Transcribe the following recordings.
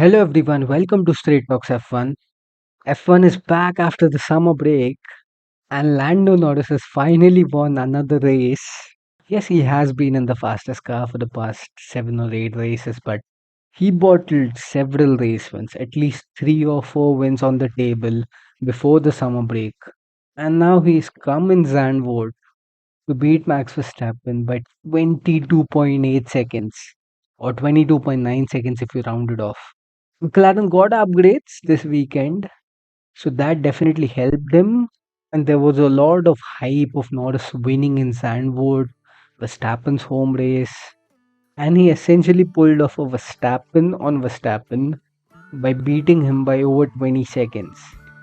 Hello everyone, welcome to Straight Talks F1. F1 is back after the summer break, and Lando Norris has finally won another race. Yes, he has been in the fastest car for the past 7 or 8 races, but he bottled several race wins, at least 3 or 4 wins on the table before the summer break. And now he's come in Zandvoort to beat Max Verstappen by 22.8 seconds, or 22.9 seconds if you round it off. McLaren got upgrades this weekend, so that definitely helped him. And there was a lot of hype of Norris winning in Zandvoort, Verstappen's home race, and he essentially pulled off a Verstappen on Verstappen by beating him by over 20 seconds.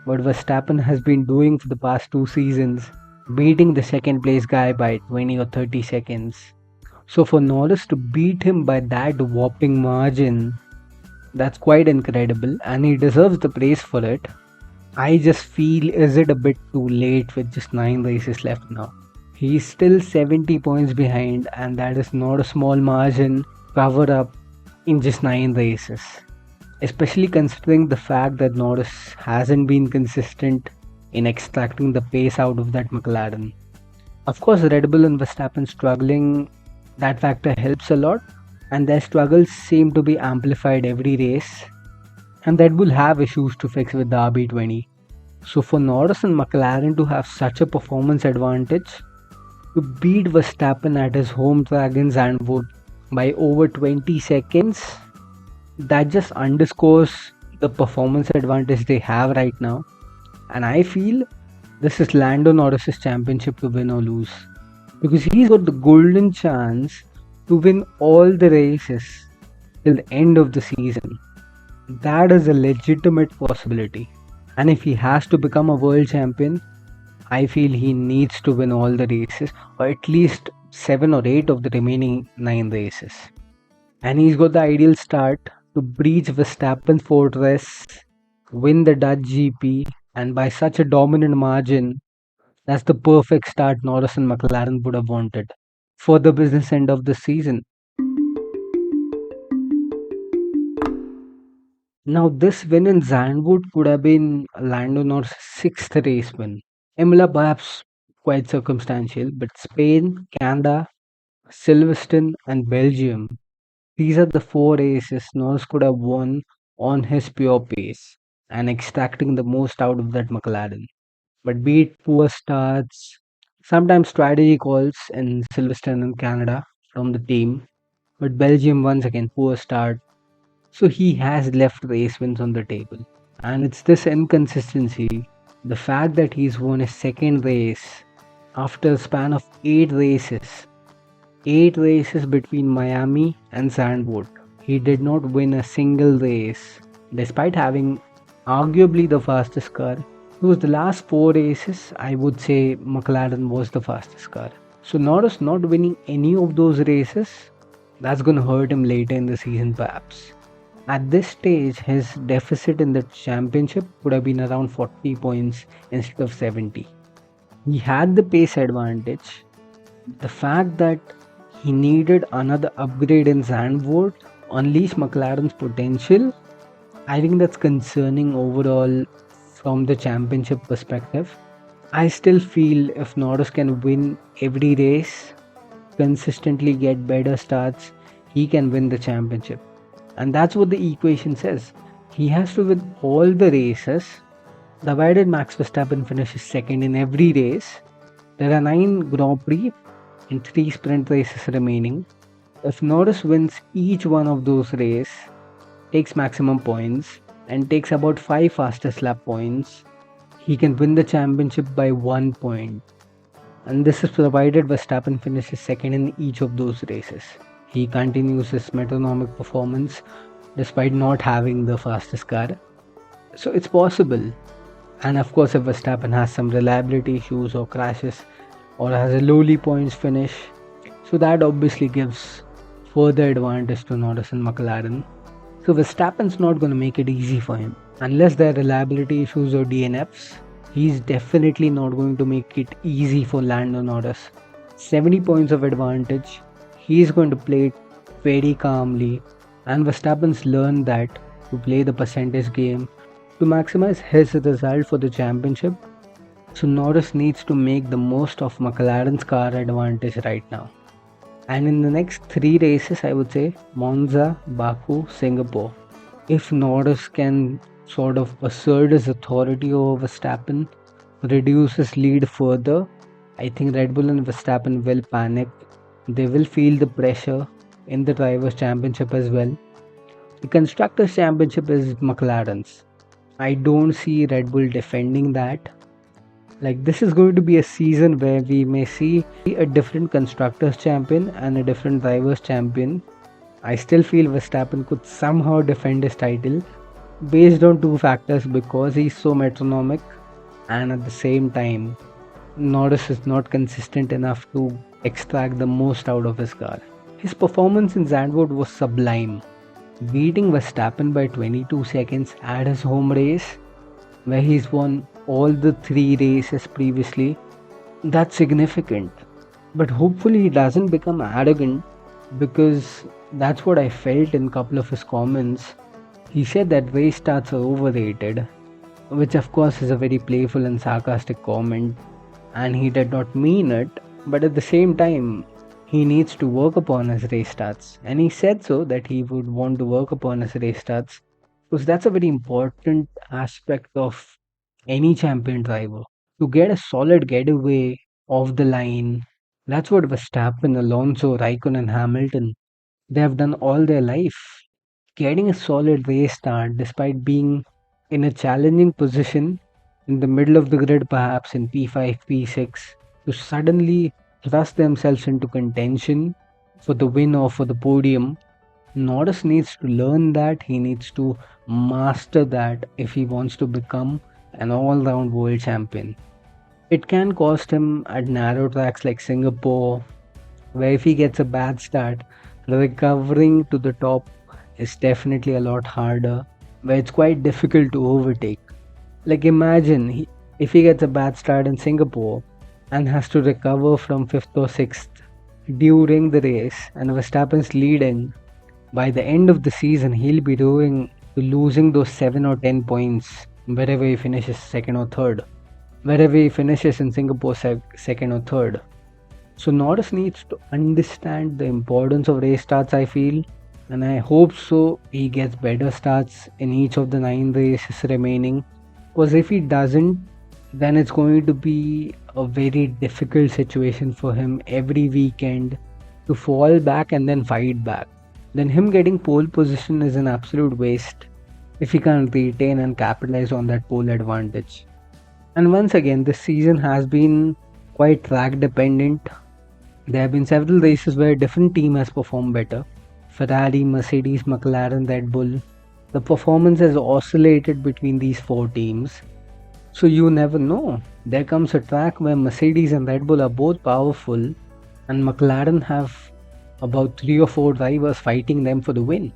What Verstappen has been doing for the past 2 seasons, beating the second place guy by 20 or 30 seconds. So for Norris to beat him by that whopping margin, that's quite incredible, and he deserves the praise for it. I just feel, is it a bit too late with just 9 races left now? He's still 70 points behind, and that is not a small margin cover up in just 9 races. Especially considering the fact that Norris hasn't been consistent in extracting the pace out of that McLaren. Of course, Red Bull and Verstappen struggling, that factor helps a lot, and their struggles seem to be amplified every race, and Red Bull have issues to fix with the RB20. So for Norris and McLaren to have such a performance advantage, to beat Verstappen at his home track in Zandvoort by over 20 seconds, that just underscores the performance advantage they have right now. And I feel this is Lando Norris's championship to win or lose, because he's got the golden chance to win all the races till the end of the season. That is a legitimate possibility. And if he has to become a world champion, I feel he needs to win all the races, or at least 7 or 8 of the remaining 9 races. And he's got the ideal start to breach Verstappen's fortress, win the Dutch GP, and by such a dominant margin, that's the perfect start Norris and McLaren would have wanted for the business end of the season. Now, this win in Zandvoort could have been Lando Norris' 6th race win. Imola perhaps quite circumstantial, but Spain, Canada, Silverstone, and Belgium, these are the 4 races Norris could have won on his pure pace and extracting the most out of that McLaren. But be it poor starts, sometimes strategy calls in Silverstone and Canada from the team, but Belgium once again poor start. So he has left race wins on the table. And it's this inconsistency, the fact that he's won his second race after a span of 8 races between Miami and Zandvoort. He did not win a single race, despite having arguably the fastest car. Because the last 4 races, I would say McLaren was the fastest car. So Norris not winning any of those races, that's going to hurt him later in the season perhaps. At this stage, his deficit in the championship would have been around 40 points instead of 70. He had the pace advantage. The fact that he needed another upgrade in Zandvoort to unleash McLaren's potential, I think that's concerning overall from the championship perspective. I still feel if Norris can win every race, consistently get better starts, he can win the championship. And that's what the equation says. He has to win all the races, provided Max Verstappen finishes second in every race. There are 9 Grand Prix and 3 sprint races remaining. If Norris wins each one of those races, takes maximum points, and takes about 5 fastest lap points, he can win the championship by 1 point. And this is provided Verstappen finishes second in each of those races. He continues his metronomic performance despite not having the fastest car. So it's possible. And of course, if Verstappen has some reliability issues or crashes or has a lowly points finish, so that obviously gives further advantage to Norris and McLaren. So Verstappen's not going to make it easy for him. Unless there are reliability issues or DNFs, he's definitely not going to make it easy for Lando Norris. 70 points of advantage. He's going to play it very calmly, and Verstappen's learned that to play the percentage game to maximize his result for the championship. So Norris needs to make the most of McLaren's car advantage right now. And in the next three races, I would say Monza, Baku, Singapore. If Norris can sort of assert his authority over Verstappen, reduce his lead further, I think Red Bull and Verstappen will panic. They will feel the pressure in the Drivers' Championship as well. The Constructors' Championship is McLaren's. I don't see Red Bull defending that. Like, this is going to be a season where we may see a different Constructors' Champion and a different Drivers' Champion. I still feel Verstappen could somehow defend his title based on two factors, because he's so metronomic, and at the same time Norris is not consistent enough to extract the most out of his car. His performance in Zandvoort was sublime, beating Verstappen by 22 seconds at his home race, where he's won all the three races previously. That's significant. But hopefully he doesn't become arrogant, because that's what I felt in a couple of his comments. He said that race starts are overrated, which of course is a very playful and sarcastic comment, and he did not mean it, but at the same time, he needs to work upon his race starts. And he said so that he would want to work upon his race starts, because that's a very important aspect of any champion driver. To get a solid getaway off the line, that's what Verstappen, Alonso, Raikkonen, Hamilton, they have done all their life. Getting a solid race start despite being in a challenging position in the middle of the grid, perhaps in P5, P6, to suddenly thrust themselves into contention for the win or for the podium. Norris needs to learn that, he needs to master that if he wants to become an all round world champion. It can cost him at narrow tracks like Singapore, where if he gets a bad start, recovering to the top is definitely a lot harder, where it's quite difficult to overtake. Like, imagine if he gets a bad start in Singapore and has to recover from 5th or 6th during the race, and Verstappen's leading. By the end of the season, he'll be doing to losing those 7 or 10 points wherever he finishes second or third, wherever he finishes in Singapore second or third. So Norris needs to understand the importance of race starts, I feel, and I hope so he gets better starts in each of the 9 races remaining. Because if he doesn't, then it's going to be a very difficult situation for him every weekend to fall back and then fight back. Then him getting pole position is an absolute waste if he can't retain and capitalize on that pole advantage. And once again, this season has been quite track dependent. There have been several races where a different team has performed better. Ferrari, Mercedes, McLaren, Red Bull. The performance has oscillated between these four teams. So you never know. There comes a track where Mercedes and Red Bull are both powerful, and McLaren have about 3 or 4 drivers fighting them for the win.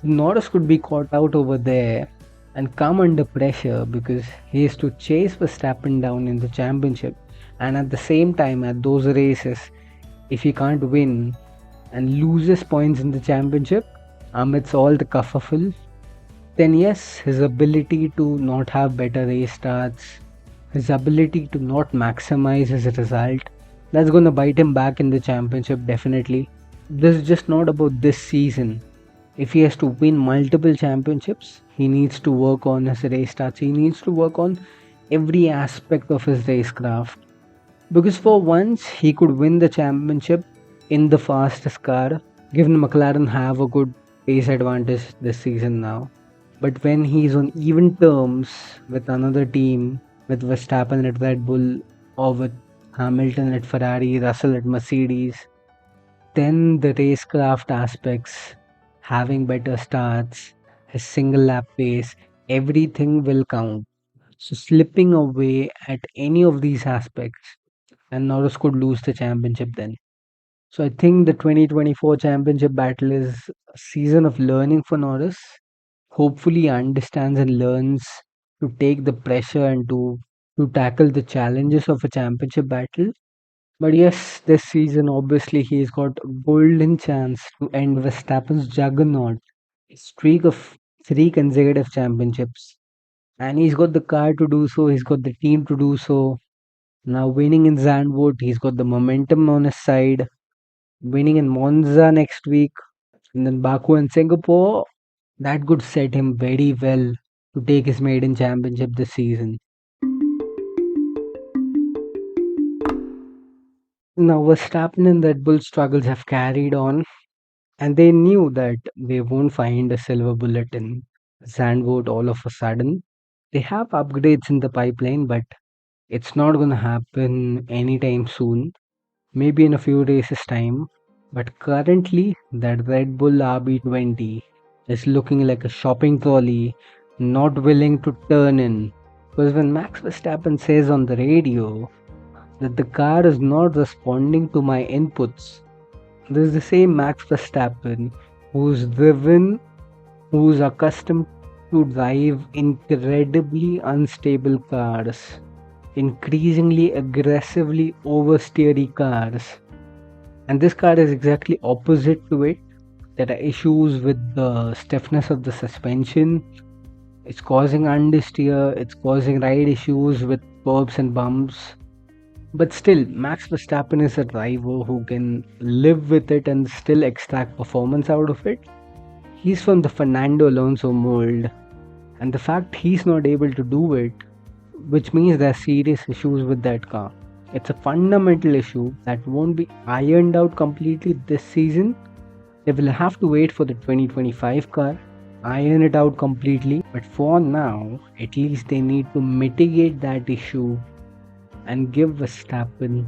Norris could be caught out over there and come under pressure because he has to chase Verstappen down in the championship, and at the same time at those races, if he can't win and loses points in the championship amidst all the kerfuffle, then yes, his ability to not have better race starts, his ability to not maximize his result, that's going to bite him back in the championship definitely. This is just not about this season. If he has to win multiple championships, he needs to work on his race starts. He needs to work on every aspect of his racecraft. Because for once, he could win the championship in the fastest car, given McLaren have a good pace advantage this season now. But when he's on even terms with another team, with Verstappen at Red Bull or with Hamilton at Ferrari, Russell at Mercedes, then the racecraft aspects, having better starts, his single lap pace, everything will count. So slipping away at any of these aspects, and Norris could lose the championship then. So I think the 2024 championship battle is a season of learning for Norris. Hopefully he understands and learns to take the pressure and to tackle the challenges of a championship battle. But yes, this season obviously he's got a golden chance to end Verstappen's Juggernaut streak of 3 consecutive championships. And he's got the car to do so, he's got the team to do so. Now winning in Zandvoort, he's got the momentum on his side. Winning in Monza next week, and then Baku and Singapore, that could set him very well to take his maiden championship this season. Now Verstappen and Red Bull struggles have carried on, and they knew that they won't find a silver bullet in Zandvoort all of a sudden. They have upgrades in the pipeline, but it's not going to happen anytime soon. Maybe in a few races' time. But currently, that Red Bull RB20 is looking like a shopping trolley, not willing to turn in. Because when Max Verstappen says on the radio that the car is not responding to my inputs, this is the same Max Verstappen who's accustomed to drive incredibly unstable cars, increasingly aggressively oversteery cars. And this car is exactly opposite to it. There are issues with the stiffness of the suspension. It's causing understeer, it's causing ride issues with curbs and bumps. But still, Max Verstappen is a driver who can live with it and still extract performance out of it. He's from the Fernando Alonso mold, and the fact he's not able to do it, which means there are serious issues with that car. It's a fundamental issue that won't be ironed out completely this season. They will have to wait for the 2025 car, iron it out completely. But for now, at least they need to mitigate that issue and give Verstappen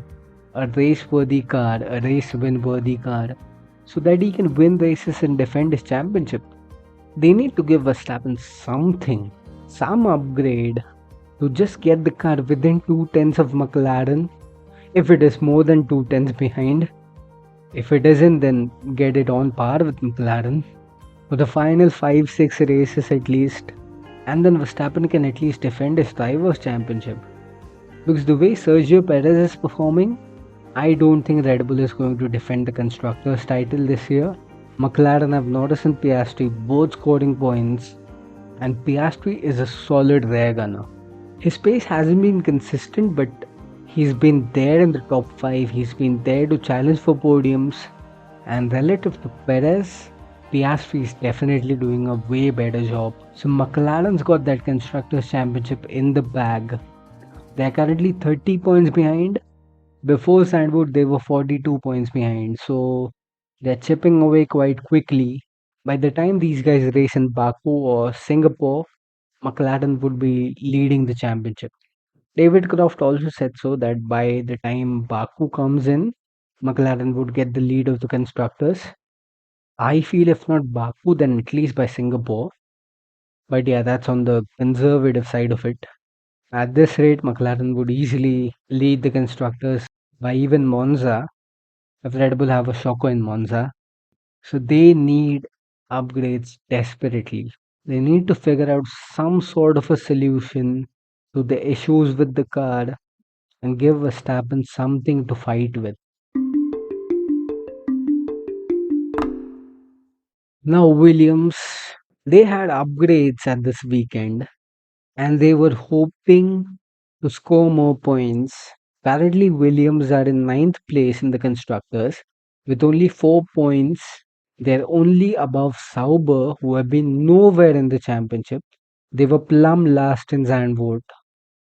a race-worthy car, a race-win-worthy car, so that he can win races and defend his championship. They need to give Verstappen something, some upgrade to just get the car within 2 tenths of McLaren. If it is more than 2 tenths behind, if it isn't, then get it on par with McLaren for the final 5-6 races at least, and then Verstappen can at least defend his drivers' championship. Because the way Sergio Perez is performing, I don't think Red Bull is going to defend the Constructors' title this year. McLaren have Norris and Piastri both scoring points, and Piastri is a solid rear gunner. His pace hasn't been consistent, but he's been there in the top 5. He's been there to challenge for podiums. And relative to Perez, Piastri is definitely doing a way better job. So McLaren's got that Constructors' Championship in the bag. They're currently 30 points behind. Before Zandvoort, they were 42 points behind. So they're chipping away quite quickly. By the time these guys race in Baku or Singapore, McLaren would be leading the championship. David Croft also said so that by the time Baku comes in, McLaren would get the lead of the constructors. I feel if not Baku, then at least by Singapore. But yeah, that's on the conservative side of it. At this rate, McLaren would easily lead the constructors by even Monza if Red Bull have a shocker in Monza. So they need upgrades desperately. They need to figure out some sort of a solution to the issues with the car and give Verstappen something to fight with. Now, Williams, they had upgrades at this weekend and they were hoping to score more points. Currently, Williams are in ninth place in the constructors with only 4 points. They're only above Sauber, who have been nowhere in the championship. They were plumb last in Zandvoort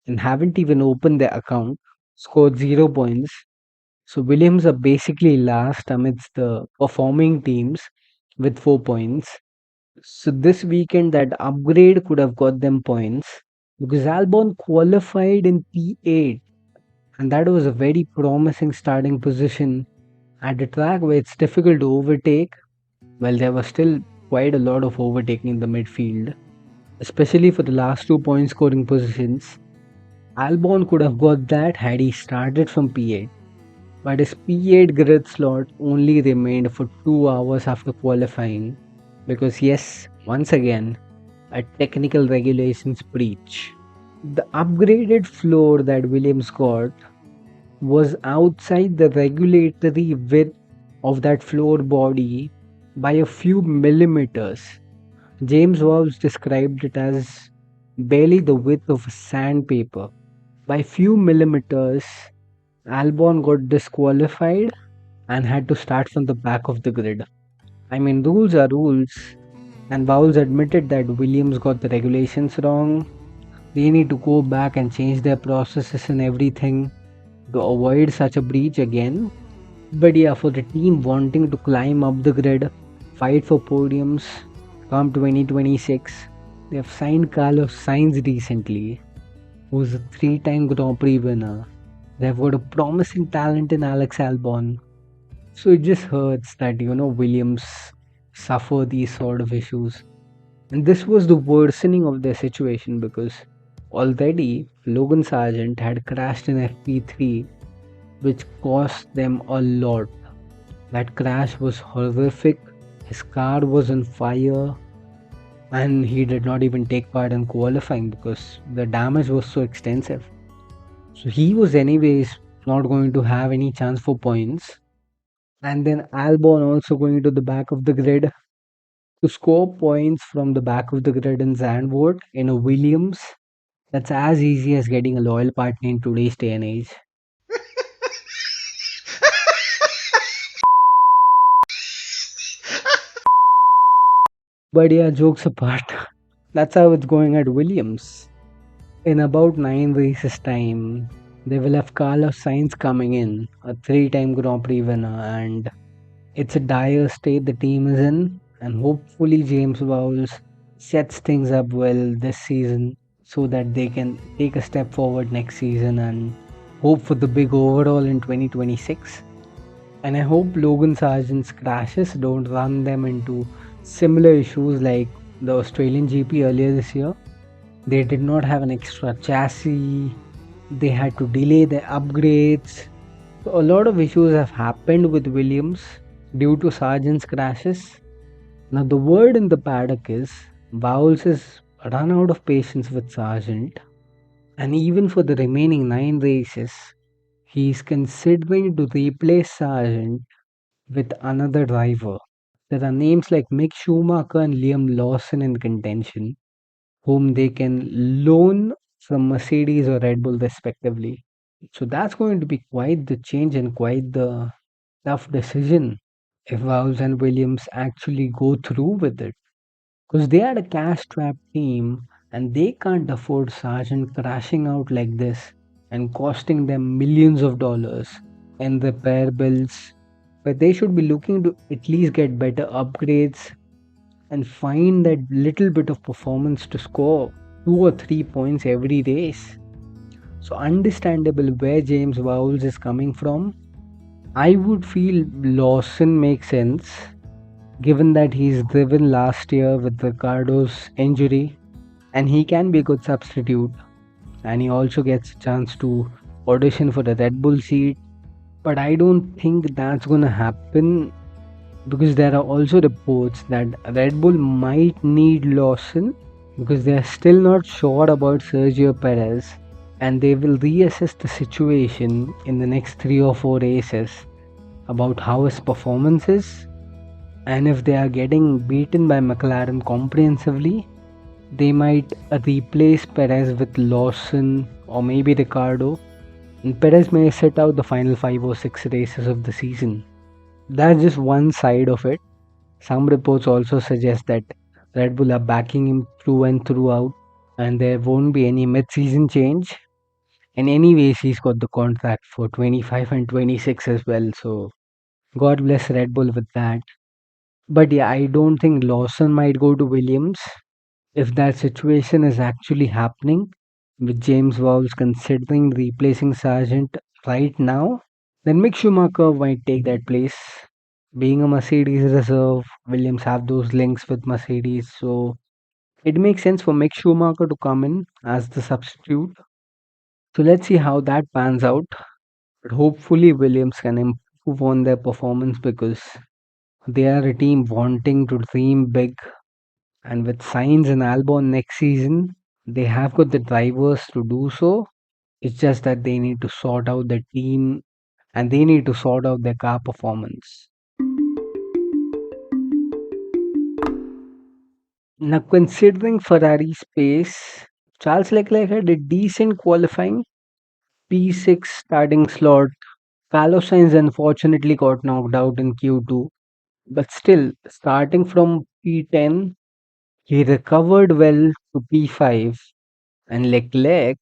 and haven't even opened their account, scored 0 points. So Williams are basically last amidst the performing teams with 4 points. So this weekend, that upgrade could have got them points because Albon qualified in P8, and that was a very promising starting position at a track where it's difficult to overtake. Well, there was still quite a lot of overtaking in the midfield, especially for the last 2 point scoring positions. Albon could have got that had he started from P8, but his P8 grid slot only remained for 2 hours after qualifying because, yes, once again, a technical regulations breach. The upgraded floor that Williams got was outside the regulatory width of that floor body by a few millimeters. James Wallace described it as barely the width of a sandpaper. By few millimeters, Albon got disqualified and had to start from the back of the grid. I mean, rules are rules, and Bowles admitted that Williams got the regulations wrong. They need to go back and change their processes and everything to avoid such a breach again. But yeah, for the team wanting to climb up the grid, fight for podiums come 2026, they have signed Carlos Sainz recently, who's a three-time Grand Prix winner. They've got a promising talent in Alex Albon. So it just hurts that, Williams suffer these sort of issues. And this was the worsening of their situation because already Logan Sargent had crashed in FP3, which cost them a lot. That crash was horrific. His car was on fire, and he did not even take part in qualifying because the damage was so extensive. So he was, anyways, not going to have any chance for points. And then Albon also going to the back of the grid to score points from the back of the grid in Zandvoort in a Williams. That's as easy as getting a loyal partner in today's day and age. But yeah, jokes apart, that's how it's going at Williams. In about 9 races' time, they will have Carlos Sainz coming in, a three-time Grand Prix winner, and it's a dire state the team is in. And hopefully, James Bowles sets things up well this season so that they can take a step forward next season and hope for the big overall in 2026. And I hope Logan Sargent's crashes don't run them into similar issues like the Australian GP earlier this year. They did not have an extra chassis, they had to delay their upgrades. So a lot of issues have happened with Williams due to Sargent's crashes. Now, the word in the paddock is Bowles has run out of patience with Sargent, and even for the remaining 9 races, he is considering to replace Sargent with another driver. There are names like Mick Schumacher and Liam Lawson in contention, whom they can loan from Mercedes or Red Bull respectively. So that's going to be quite the change and quite the tough decision if Vowles and Williams actually go through with it. Because they are a cash strapped team and they can't afford Sargent crashing out like this and costing them millions of dollars in repair bills. But they should be looking to at least get better upgrades and find that little bit of performance to score 2 or 3 points every race. So understandable where James Vowles is coming from. I would feel Lawson makes sense given that he's driven last year with Ricardo's injury and he can be a good substitute and he also gets a chance to audition for the Red Bull seat. But I don't think that's gonna happen because there are also reports that Red Bull might need Lawson because they are still not sure about Sergio Perez and they will reassess the situation in the next 3 or 4 races about how his performance is. And if they are getting beaten by McLaren comprehensively, they might replace Perez with Lawson or maybe Ricardo, and Perez may sit out the final 5 or 6 races of the season. That's just one side of it. Some reports also suggest that Red Bull are backing him through and throughout, and there won't be any mid season change. And, anyways, he's got the contract for 25 and 26 as well, so God bless Red Bull with that. But yeah, I don't think Lawson might go to Williams. If that situation is actually happening, with James Vowles considering replacing Sargent right now, then Mick Schumacher might take that place. Being a Mercedes reserve, Williams have those links with Mercedes, so it makes sense for Mick Schumacher to come in as the substitute. So let's see how that pans out. But hopefully, Williams can improve on their performance because they are a team wanting to dream big. And with Sainz and Albon next season, they have got the drivers to do so. It's just that they need to sort out the team and they need to sort out their car performance. Now, considering Ferrari's pace, Charles Leclerc had a decent qualifying P6 starting slot. Carlos Sainz unfortunately got knocked out in Q2, but still, starting from P10, he recovered well to P5, and Leclerc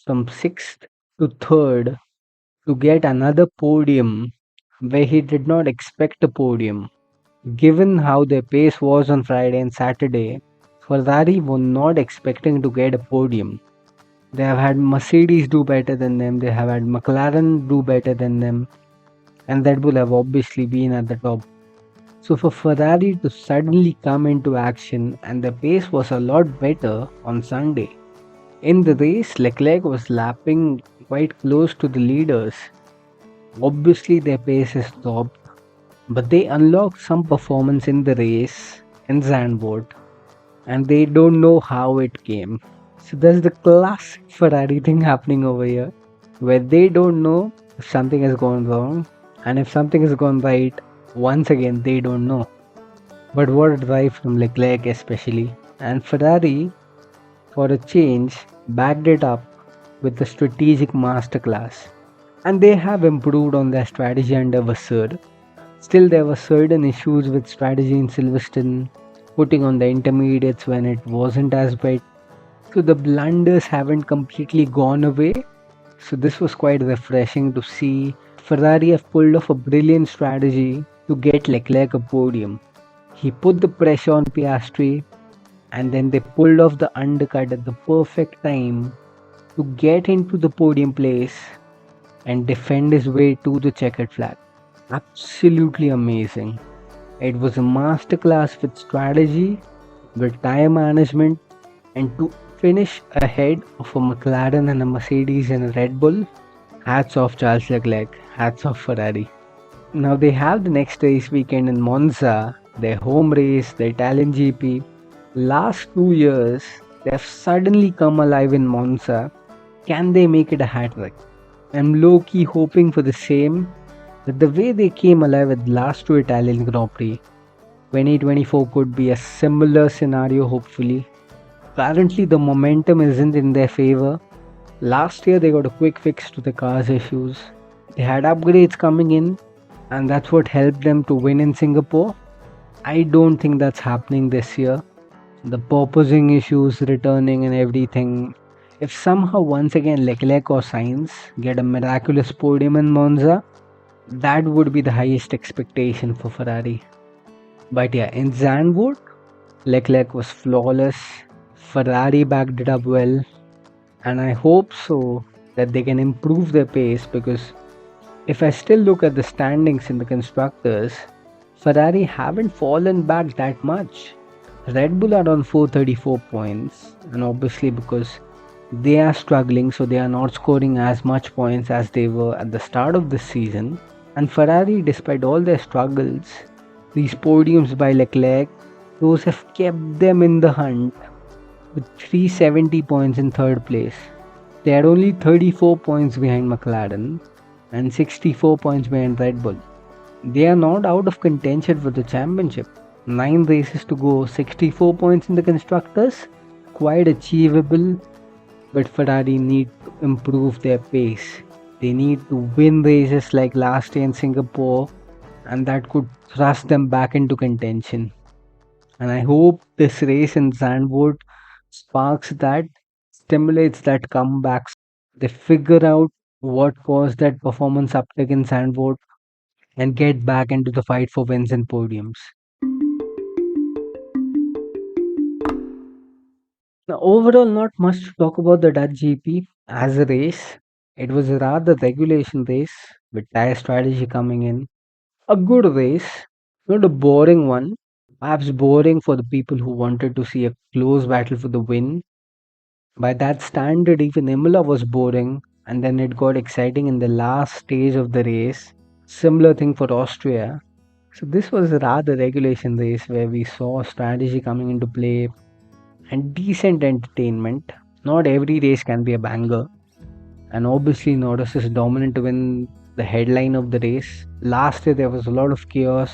from 6th to 3rd to get another podium where he did not expect a podium. Given how their pace was on Friday and Saturday, Ferrari were not expecting to get a podium. They have had Mercedes do better than them, they have had McLaren do better than them, and Red Bull have obviously been at the top. So for Ferrari to suddenly come into action, and the pace was a lot better on Sunday. In the race, Leclerc was lapping quite close to the leaders. Obviously, their pace is top, but they unlocked some performance in the race in Zandvoort, and they don't know how it came. So there's the classic Ferrari thing happening over here, where they don't know if something has gone wrong, and if something has gone right, once again they don't know. But what a drive from Leclerc especially, and Ferrari, for a change, backed it up with a strategic masterclass. And they have improved on their strategy under Vasseur. Still, there were certain issues with strategy in Silverstone, putting on the intermediates when it wasn't as wet. So the blunders haven't completely gone away. So this was quite refreshing to see. Ferrari have pulled off a brilliant strategy to get Leclerc a podium. He put the pressure on Piastri, and then they pulled off the undercut at the perfect time to get into the podium place and defend his way to the checkered flag. Absolutely amazing. It was a masterclass with strategy, with tire management, and to finish ahead of a McLaren and a Mercedes and a Red Bull. Hats off Charles Leclerc, hats off Ferrari. Now they have the next race weekend in Monza, their home race, the Italian GP. Last 2 years, they have suddenly come alive in Monza. Can they make it a hat trick? I'm low key hoping for the same, but the way they came alive with last two Italian Grand Prix, 2024 could be a similar scenario hopefully. Currently, the momentum isn't in their favor. Last year, they got a quick fix to the car's issues. They had upgrades coming in, and that's what helped them to win in Singapore. I don't think that's happening this year. The purposing issues returning and everything. If somehow once again Leclerc or Sainz get a miraculous podium in Monza, that would be the highest expectation for Ferrari. But yeah, in Zandvoort, Leclerc was flawless. Ferrari backed it up well, and I hope so that they can improve their pace, because if I still look at the standings in the constructors, Ferrari haven't fallen back that much. Red Bull are on 434 points, and obviously because they are struggling, so they are not scoring as much points as they were at the start of the season. And Ferrari, despite all their struggles, these podiums by Leclerc, those have kept them in the hunt with 370 points in third place. They are only 34 points behind McLaren and 64 points behind Red Bull. They are not out of contention for the championship. 9 races to go, 64 points in the constructors, quite achievable. But Ferrari need to improve their pace. They need to win races like last year in Singapore, and that could thrust them back into contention. And I hope this race in Zandvoort sparks that, stimulates that comeback. They figure out what caused that performance uptick in Zandvoort and get back into the fight for wins and podiums. Now, overall, not much to talk about the Dutch GP as a race. It was a rather regulation race with tire strategy coming in. A good race, not a boring one. Perhaps boring for the people who wanted to see a close battle for the win. By that standard, even Imola was boring, and then it got exciting in the last stage of the race. Similar thing for Austria. So this was a rather regulation race where we saw strategy coming into play and decent entertainment. Not every race can be a banger, and obviously Norris is dominant to win the headline of the race. Last year there was a lot of chaos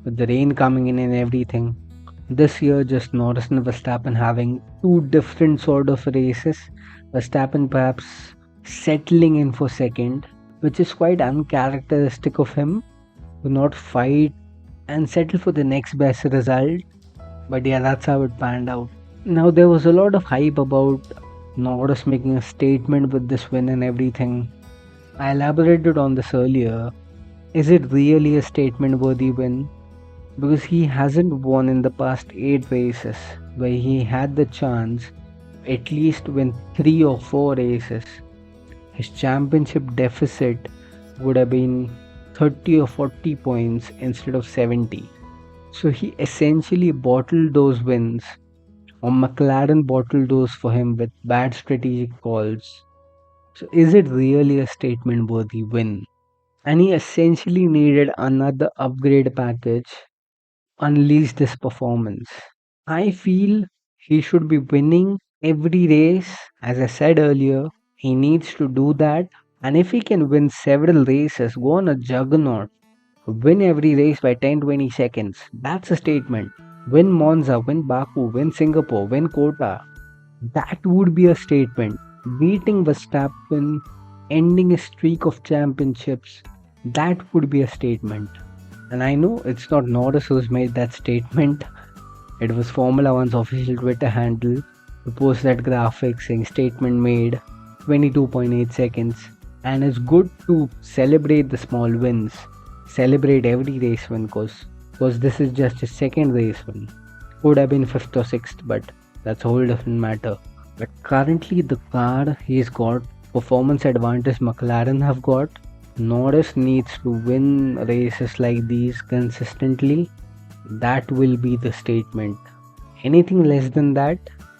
with the rain coming in and everything. This year, just Norris and Verstappen having two different sort of races. Verstappen perhaps settling in for second, which is quite uncharacteristic of him to not fight and settle for the next best result. But yeah, that's how it panned out. Now, there was a lot of hype about Norris making a statement with this win and everything. I elaborated on this earlier. Is it really a statement worthy win? Because he hasn't won in the past 8 races, where he had the chance to at least win 3 or 4 races. His championship deficit would have been 30 or 40 points instead of 70. So he essentially bottled those wins, or McLaren bottled those for him with bad strategic calls. So is it really a statement worthy win? And he essentially needed another upgrade package unleash this performance. I feel he should be winning every race. As I said earlier, he needs to do that. And if he can win several races, go on a juggernaut, win every race by 10-20 seconds. That's a statement. Win Monza, win Baku, win Singapore, win Kota. That would be a statement. Beating Verstappen, ending a streak of championships, that would be a statement. And I know it's not Norris who's made that statement. It was Formula One's official Twitter handle who posted that graphic saying statement made 22.8 seconds. And it's good to celebrate the small wins. Celebrate every race win because this is just his second race win. Could have been 5th or 6th, but that's a whole different matter. But currently the car he's got, performance advantage McLaren have got, Norris needs to win races like these consistently. That will be the statement. Anything less than that,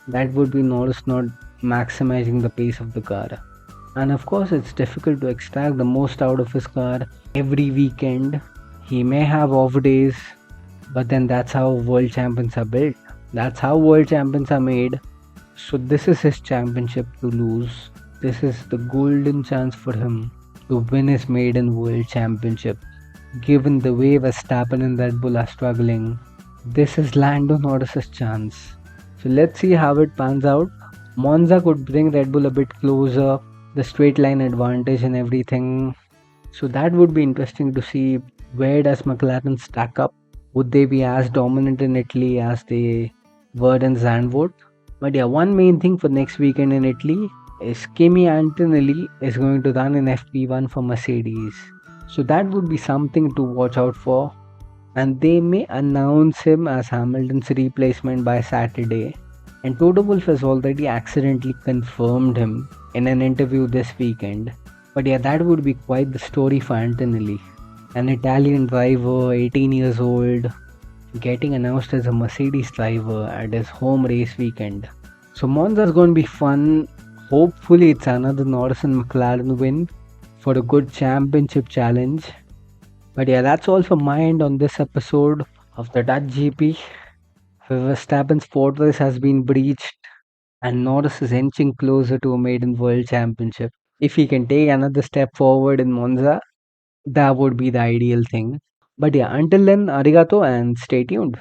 that would be Norris not maximizing the pace of the car. And of course, it's difficult to extract the most out of his car every weekend. He may have off days, but then that's how world champions are built. That's how world champions are made. So this is his championship to lose. This is the golden chance for him to win his maiden world championship. Given the way Verstappen and Red Bull are struggling, this is Lando Norris's chance. So let's see how it pans out. Monza could bring Red Bull a bit closer, the straight line advantage and everything. So that would be interesting to see where does McLaren stack up. Would they be as dominant in Italy as they were in Zandvoort? But yeah, one main thing for next weekend in Italy is Kimi Antonelli is going to run in FP1 for Mercedes. So that would be something to watch out for. And they may announce him as Hamilton's replacement by Saturday. And Toto Wolff has already accidentally confirmed him in an interview this weekend. But yeah, that would be quite the story for Antonelli. An Italian driver, 18 years old, getting announced as a Mercedes driver at his home race weekend. So Monza is going to be fun. Hopefully it's another Norris and McLaren win for a good championship challenge. But yeah, that's all from my end on this episode of the Dutch GP. Verstappen's fortress has been breached and Norris is inching closer to a maiden world championship. If he can take another step forward in Monza, that would be the ideal thing. But yeah, until then, arigato and stay tuned.